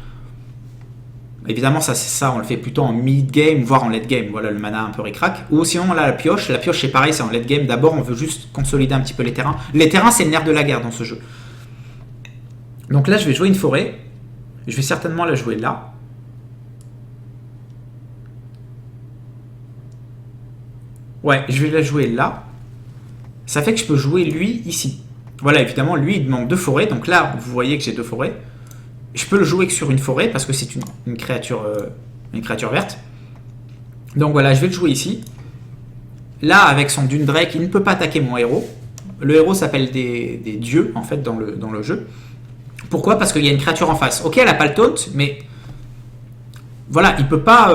Évidemment, ça, on le fait plutôt en mid-game, voire en late-game. Voilà, le mana un peu ric-rac. Ou sinon, on a la pioche. La pioche, c'est pareil, c'est en late-game. D'abord, on veut juste consolider un petit peu les terrains. Les terrains, c'est le nerf de la guerre dans ce jeu. Donc là, je vais jouer une forêt. Je vais certainement la jouer là. Ouais, je vais la jouer là. Ça fait que je peux jouer lui ici. Voilà, évidemment, lui, il demande 2 forêts. Donc là, vous voyez que j'ai 2 forêts. Je peux le jouer que sur une forêt parce que c'est une créature verte. Donc voilà, je vais le jouer ici. Là, avec son Dune Drake, il ne peut pas attaquer mon héros. Le héros s'appelle des dieux, en fait, dans le jeu. Pourquoi? Parce qu'il y a une créature en face. Ok, elle n'a pas le taunt, mais... Voilà, il ne peut pas...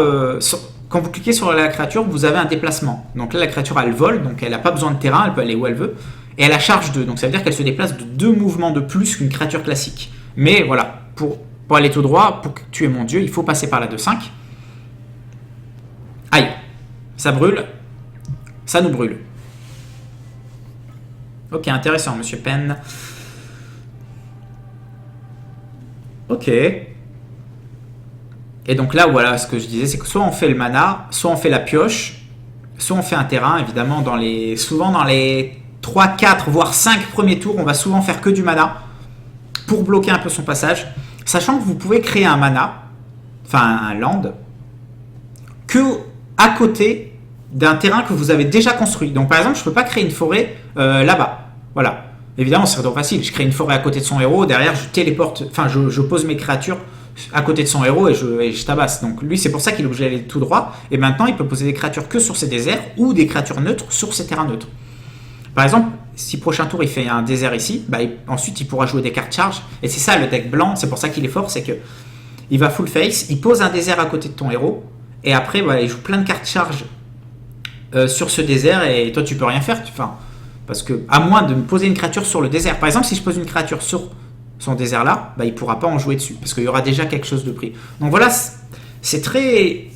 Quand vous cliquez sur la créature, vous avez un déplacement. Donc là, la créature, elle vole, donc elle n'a pas besoin de terrain, elle peut aller où elle veut. Et elle a charge 2, donc ça veut dire qu'elle se déplace de 2 mouvements de plus qu'une créature classique. Mais voilà, pour aller tout droit, pour tuer mon dieu, il faut passer par la 2/5. Aïe. Ça brûle. Ça nous brûle. Ok, intéressant, monsieur Penn. Ok. Et donc là, voilà, ce que je disais, c'est que soit on fait le mana, soit on fait la pioche, soit on fait un terrain. Évidemment, souvent dans les 3, 4, voire 5 premiers tours, on va souvent faire que du mana pour bloquer un peu son passage. Sachant que vous pouvez créer un mana, enfin un land, que à côté d'un terrain que vous avez déjà construit. Donc par exemple, je ne peux pas créer une forêt là-bas. Voilà. Évidemment, c'est trop facile. Je crée une forêt à côté de son héros. Derrière, je téléporte, enfin, je pose mes créatures à côté de son héros et je tabasse. Donc lui, c'est pour ça qu'il est obligé d'aller tout droit. Et maintenant, il peut poser des créatures que sur ses déserts ou des créatures neutres sur ses terrains neutres. Par exemple, si prochain tour il fait un désert ici, bah, ensuite il pourra jouer des cartes charge. Et c'est ça le deck blanc, c'est pour ça qu'il est fort, c'est que il va full face, il pose un désert à côté de ton héros, et après voilà, il joue plein de cartes charge sur ce désert, et toi tu peux rien faire. Parce que, à moins de me poser une créature sur le désert. Par exemple, si je pose une créature sur son désert là, bah, il ne pourra pas en jouer dessus, parce qu'il y aura déjà quelque chose de pris. Donc voilà, c'est très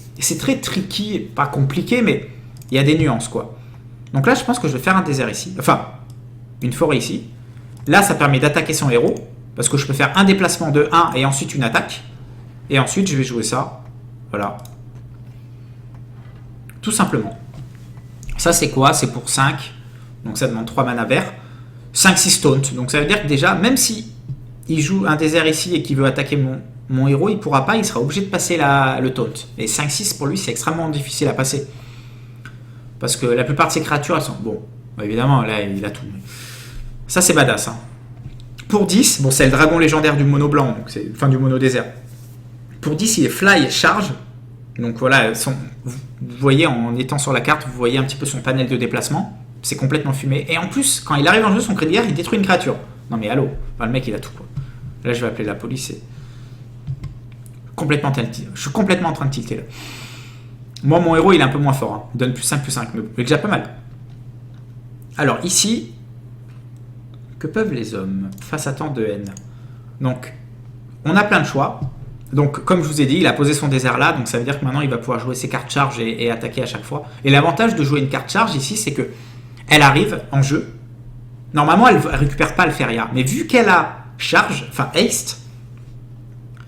tricky, pas compliqué, mais il y a des nuances quoi. Donc là, je pense que je vais faire un désert ici. Enfin, une forêt ici. Là, ça permet d'attaquer son héros. Parce que je peux faire un déplacement de 1 et ensuite une attaque. Et ensuite, je vais jouer ça. Voilà. Tout simplement. Ça, c'est quoi? C'est pour 5. Donc ça demande 3 mana verts. 5-6 taunt. Donc ça veut dire que déjà, même si il joue un désert ici et qu'il veut attaquer mon héros, il ne pourra pas. Il sera obligé de passer le taunt. Et 5-6, pour lui, c'est extrêmement difficile à passer. Parce que la plupart de ces créatures, elles sont... Bon, évidemment, là, il a tout. Ça, c'est badass. Hein. Pour 10, bon, c'est le dragon légendaire du mono blanc, donc c'est fin du mono désert. Pour 10, il est fly charge. Donc voilà, vous voyez, en étant sur la carte, vous voyez un petit peu son panel de déplacement. C'est complètement fumé. Et en plus, quand il arrive en jeu, son cri de guerre, il détruit une créature. Non mais allô, enfin, le mec, il a tout, quoi. Là, je vais appeler la police. Je suis complètement en train de tilter, là. Moi, mon héros, il est un peu moins fort. Hein. Il donne +5/+5, mais déjà pas mal. Alors, ici, que peuvent les hommes face à tant de haine? Donc, on a plein de choix. Donc, comme je vous ai dit, il a posé son désert là, donc ça veut dire que maintenant, il va pouvoir jouer ses cartes charge et attaquer à chaque fois. Et l'avantage de jouer une carte charge ici, c'est que elle arrive en jeu. Normalement, elle ne récupère pas le feria, mais vu qu'elle a charge, enfin haste,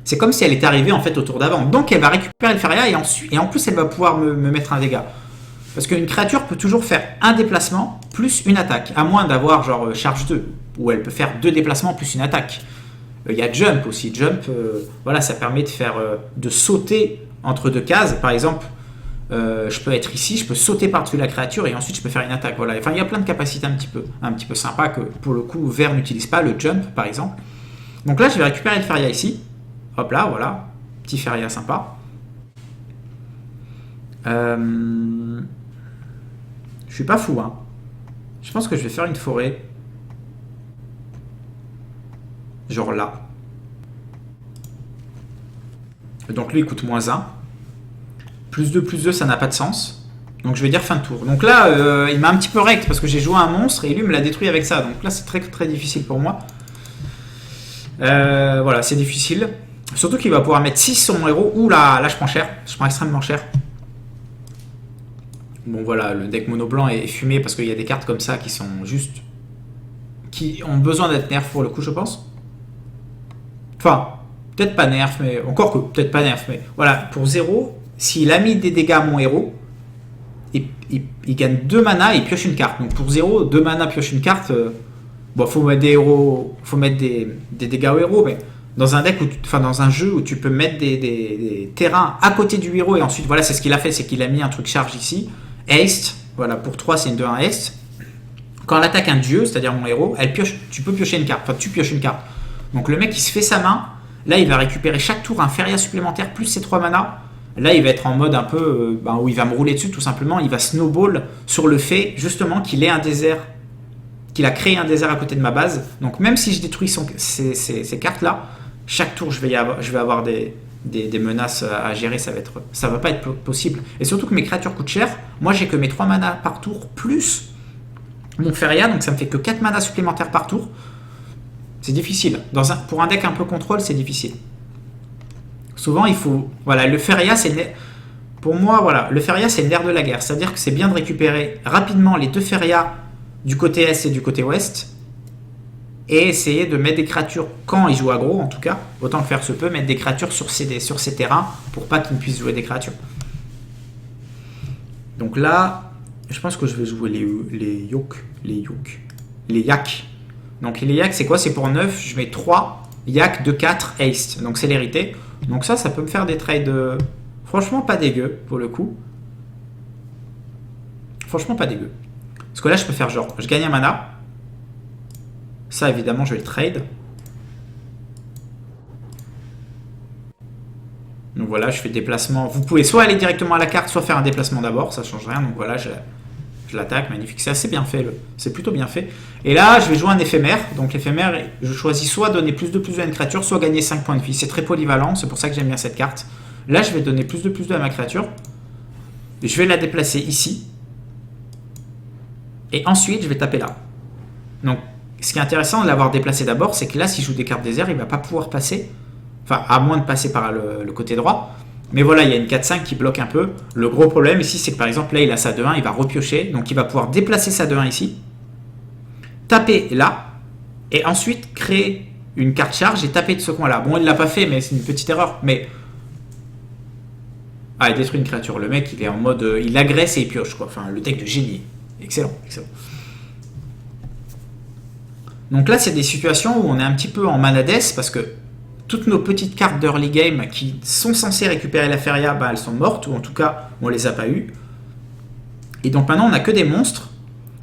c'est comme si elle était arrivée en fait au tour d'avant. Donc elle va récupérer le feria et en plus elle va pouvoir me mettre un dégât. Parce qu'une créature peut toujours faire un déplacement plus une attaque. À moins d'avoir genre charge 2. Où elle peut faire 2 déplacements plus une attaque. Il y a jump aussi. Jump, voilà, ça permet de sauter entre 2 cases. Par exemple, je peux être ici, je peux sauter par-dessus la créature et ensuite je peux faire une attaque. Voilà. Enfin, il y a plein de capacités un petit peu sympas que pour le coup vert n'utilise pas. Le jump par exemple. Donc là je vais récupérer le feria ici. Hop là, voilà. Petit feria sympa. Je suis pas fou, hein. Je pense que je vais faire une forêt. Genre là. Donc lui, il coûte -1. +2/+2, ça n'a pas de sens. Donc je vais dire fin de tour. Donc là, il m'a un petit peu rect parce que j'ai joué un monstre et lui me l'a détruit avec ça. Donc là, c'est très très difficile pour moi. Voilà, c'est difficile. Surtout qu'il va pouvoir mettre 6 sur mon héros. Ouh là, je prends cher. Je prends extrêmement cher. Bon voilà, le deck mono blanc est fumé parce qu'il y a des cartes comme ça qui sont juste... qui ont besoin d'être nerf pour le coup, je pense. Enfin, peut-être pas nerf, mais... Encore que, peut-être pas nerf, mais... Voilà, pour 0, s'il a mis des dégâts à mon héros, il gagne 2 mana et il pioche une carte. Donc pour 0, 2 mana pioche une carte... Bon, faut mettre des héros... Faut mettre des dégâts aux héros, mais... Dans un deck dans un jeu où tu peux mettre des terrains à côté du héros et ensuite, voilà, c'est ce qu'il a fait, c'est qu'il a mis un truc charge ici. Haste, voilà, pour 3, c'est une 2-1 haste. Quand elle attaque un dieu, c'est-à-dire mon héros, tu peux piocher une carte, enfin tu pioches une carte. Donc le mec, il se fait sa main, là, il va récupérer chaque tour un feria supplémentaire plus ses 3 mana. Là, il va être en mode un peu où il va me rouler dessus, tout simplement. Il va snowball sur le fait, justement, qu'il ait un désert, qu'il a créé un désert à côté de ma base. Donc même si je détruis ces cartes-là, chaque tour, je vais avoir des menaces à gérer, ça va pas être possible. Et surtout que mes créatures coûtent cher. Moi, j'ai que mes 3 mana par tour, plus mon feria, donc ça me fait que 4 mana supplémentaires par tour. C'est difficile. Pour un deck un peu contrôle, c'est difficile. Souvent, il faut... Voilà, le feria, Pour moi, voilà, le Feria, c'est le nerf de la guerre. C'est-à-dire que c'est bien de récupérer rapidement les 2 Feria du côté Est et du côté Ouest, et essayer de mettre des créatures, quand ils jouent aggro en tout cas, autant que faire se peut, mettre des créatures sur ces terrains, pour pas qu'ils ne puissent jouer des créatures. Donc là, je pense que je vais jouer les Yak. Donc les Yak, c'est quoi? C'est pour 9, je mets 3 Yak de 4 Haste, donc célérité. Donc ça peut me faire des trades franchement pas dégueu pour le coup. Franchement pas dégueu. Parce que là je peux faire genre, je gagne un mana. Ça évidemment je vais le trade. Donc voilà, je fais déplacement. Vous pouvez soit aller directement à la carte, soit faire un déplacement d'abord, ça change rien. Donc voilà, je l'attaque, magnifique. C'est assez bien fait, c'est plutôt bien fait. Et là, je vais jouer un éphémère. Donc l'éphémère, je choisis soit donner plus de à une créature, soit gagner 5 points de vie. C'est très polyvalent, c'est pour ça que j'aime bien cette carte. Là, je vais donner plus de à ma créature. Je vais la déplacer ici. Et ensuite, je vais taper là. Donc, ce qui est intéressant de l'avoir déplacé d'abord, c'est que là, s'il joue des cartes désert, il ne va pas pouvoir passer. Enfin, à moins de passer par le côté droit. Mais voilà, il y a une 4-5 qui bloque un peu. Le gros problème ici, c'est que par exemple, là, il a sa 2-1, il va repiocher. Donc, il va pouvoir déplacer sa 2-1 ici. Taper là. Et ensuite, créer une carte charge et taper de ce coin-là. Bon, il ne l'a pas fait, mais c'est une petite erreur. Mais... ah, il détruit une créature. Le mec, il est en mode... il agresse et il pioche, quoi. Enfin, le deck de génie. Excellent, excellent. Donc là, c'est des situations où on est un petit peu en manadès parce que toutes nos petites cartes d'early game qui sont censées récupérer la Feria, bah, elles sont mortes, ou en tout cas, on les a pas eues. Et donc maintenant, on n'a que des monstres.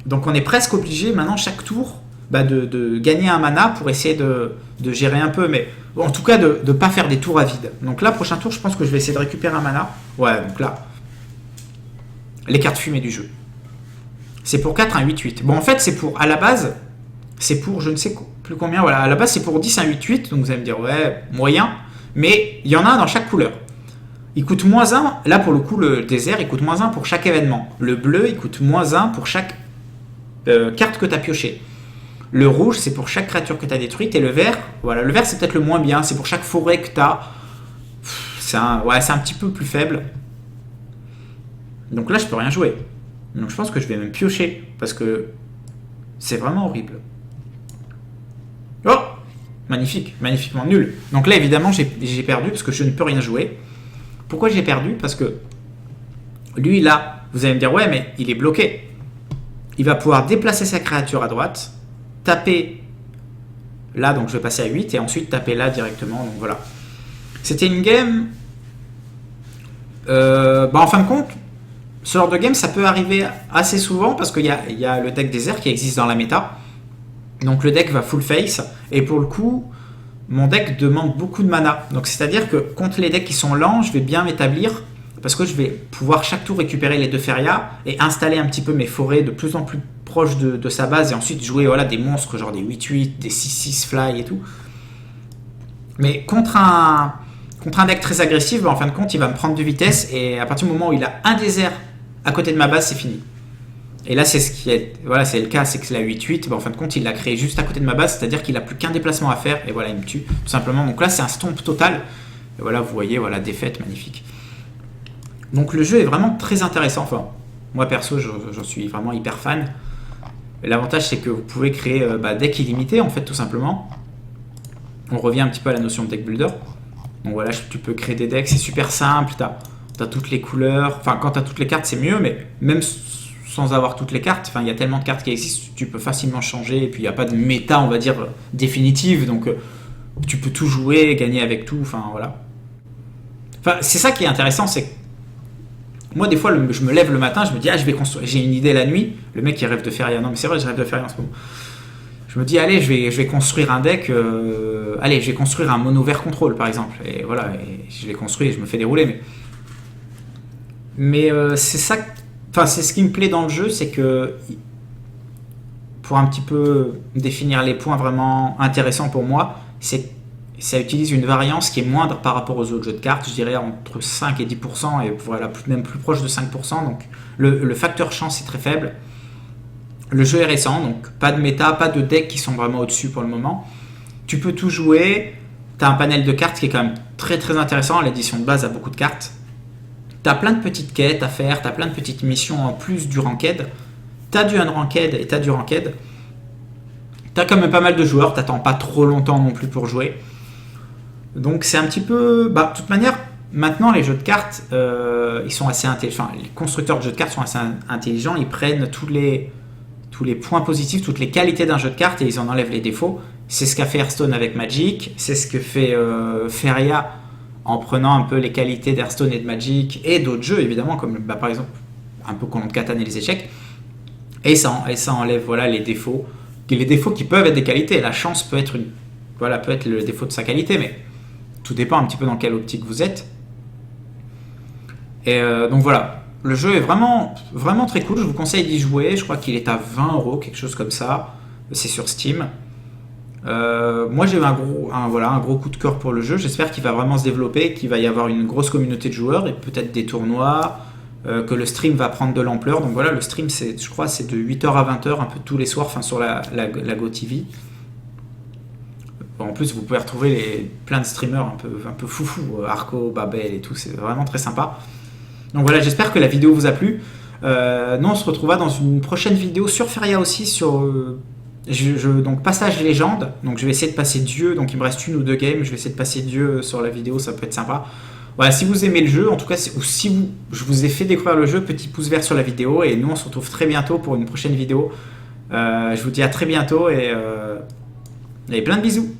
Donc on est presque obligé, maintenant, chaque tour, bah, de gagner un mana pour essayer de gérer un peu. Mais en tout cas, de ne pas faire des tours à vide. Donc là, prochain tour, je pense que je vais essayer de récupérer un mana. Ouais, donc là, les cartes fumées du jeu. C'est pour 4, un 8-8. Bon, en fait, c'est pour, à la base, c'est pour je ne sais plus combien. Voilà, à la base, c'est pour 10, un 8-8. Donc vous allez me dire, ouais, moyen. Mais il y en a un dans chaque couleur. Il coûte -1. Là, pour le coup, le désert, il coûte -1 pour chaque événement. Le bleu, il coûte -1 pour chaque carte que tu as piochée. Le rouge, c'est pour chaque créature que tu as détruite. Et le vert, voilà, le vert, c'est peut-être le moins bien. C'est pour chaque forêt que tu as. C'est un petit peu plus faible. Donc là, je peux rien jouer. Donc je pense que je vais même piocher. Parce que c'est vraiment horrible. Oh, magnifique, magnifiquement nul. Donc là, évidemment, j'ai perdu parce que je ne peux rien jouer. Pourquoi j'ai perdu? Parce que lui, là, vous allez me dire, ouais, mais il est bloqué. Il va pouvoir déplacer sa créature à droite, taper là, donc je vais passer à 8, et ensuite taper là directement. Donc voilà. C'était une game... en fin de compte, ce genre de game, ça peut arriver assez souvent parce qu'il y a le deck désert qui existe dans la méta. Donc le deck va full face, et pour le coup, mon deck demande beaucoup de mana. Donc c'est-à-dire que contre les decks qui sont lents, je vais bien m'établir, parce que je vais pouvoir chaque tour récupérer les 2 Feria, et installer un petit peu mes forêts de plus en plus proches de sa base, et ensuite jouer voilà, des monstres genre des 8-8, des 6-6 fly et tout. Mais contre un deck très agressif, en fin de compte, il va me prendre de vitesse, et à partir du moment où il a un désert à côté de ma base, c'est fini. Et là, c'est ce qui est, voilà, c'est le cas, c'est que la 8-8, en fin de compte, il l'a créé juste à côté de ma base, c'est-à-dire qu'il n'a plus qu'un déplacement à faire, et voilà, il me tue, tout simplement. Donc là, c'est un stomp total. Et voilà, vous voyez, voilà, défaite, magnifique. Donc le jeu est vraiment très intéressant. Enfin, moi perso, j'en suis vraiment hyper fan. L'avantage, c'est que vous pouvez créer deck illimité, en fait, tout simplement. On revient un petit peu à la notion de deck builder. Donc voilà, tu peux créer des decks, c'est super simple, t'as toutes les couleurs. Enfin, quand t'as toutes les cartes, c'est mieux, mais même sans avoir toutes les cartes, enfin, il y a tellement de cartes qui existent, tu peux facilement changer, et puis il n'y a pas de méta, on va dire, définitive, donc tu peux tout jouer, gagner avec tout, enfin, voilà. Enfin, c'est ça qui est intéressant, c'est que moi, des fois, je me lève le matin, je me dis, je vais construire, j'ai une idée la nuit, le mec, il rêve de Feria, non, mais c'est vrai, je rêve de Feria en ce moment. Je me dis, allez, je vais construire un deck, allez, je vais construire un mono vert contrôle, par exemple, et voilà, et je l'ai construit, et je me fais dérouler, mais c'est ça. Enfin, c'est ce qui me plaît dans le jeu, c'est que pour un petit peu définir les points vraiment intéressants pour moi, c'est que ça utilise une variance qui est moindre par rapport aux autres jeux de cartes, je dirais entre 5 et 10%, et voilà, même plus proche de 5%. Donc le facteur chance est très faible. Le jeu est récent, donc pas de méta, pas de decks qui sont vraiment au-dessus pour le moment. Tu peux tout jouer, tu as un panel de cartes qui est quand même très très intéressant, l'édition de base a beaucoup de cartes. T'as plein de petites quêtes à faire, t'as plein de petites missions en plus du ranked. T'as du unranked et t'as du ranked. T'as quand même pas mal de joueurs, t'attends pas trop longtemps non plus pour jouer. Donc c'est un petit peu... Bah, de toute manière, maintenant les jeux de cartes, ils sont assez intelligents. Enfin, les constructeurs de jeux de cartes sont assez intelligents, ils prennent tous les points positifs, toutes les qualités d'un jeu de cartes et ils en enlèvent les défauts. C'est ce qu'a fait Hearthstone avec Magic, c'est ce que fait Feria en prenant un peu les qualités d'Hearthstone et de Magic et d'autres jeux évidemment, comme bah, par exemple un peu Colon de Catane et les échecs. Et ça enlève voilà, les défauts qui peuvent être des qualités. La chance peut être peut être le défaut de sa qualité, mais tout dépend un petit peu dans quelle optique vous êtes. Et donc voilà, le jeu est vraiment, vraiment très cool. Je vous conseille d'y jouer. Je crois qu'il est à 20 euros, quelque chose comme ça. C'est sur Steam. Moi j'ai eu un gros coup de cœur pour le jeu. J'espère qu'il va vraiment se développer, qu'il va y avoir une grosse communauté de joueurs et peut-être des tournois, que le stream va prendre de l'ampleur. Donc voilà, le stream je crois c'est de 8h à 20h un peu tous les soirs, enfin sur la GoTV. En plus vous pouvez retrouver plein de streamers un peu foufou, Arco, Babel et tout, c'est vraiment très sympa. Donc voilà, j'espère que la vidéo vous a plu. Nous on se retrouvera dans une prochaine vidéo sur Feria aussi, sur donc passage légende. Donc je vais essayer de passer Dieu, donc il me reste une ou deux games, je vais essayer de passer Dieu sur la vidéo, ça peut être sympa. Voilà, si vous aimez le jeu, en tout cas, ou si je vous ai fait découvrir le jeu, petit pouce vert sur la vidéo, et nous on se retrouve très bientôt pour une prochaine vidéo. Je vous dis à très bientôt et plein de bisous.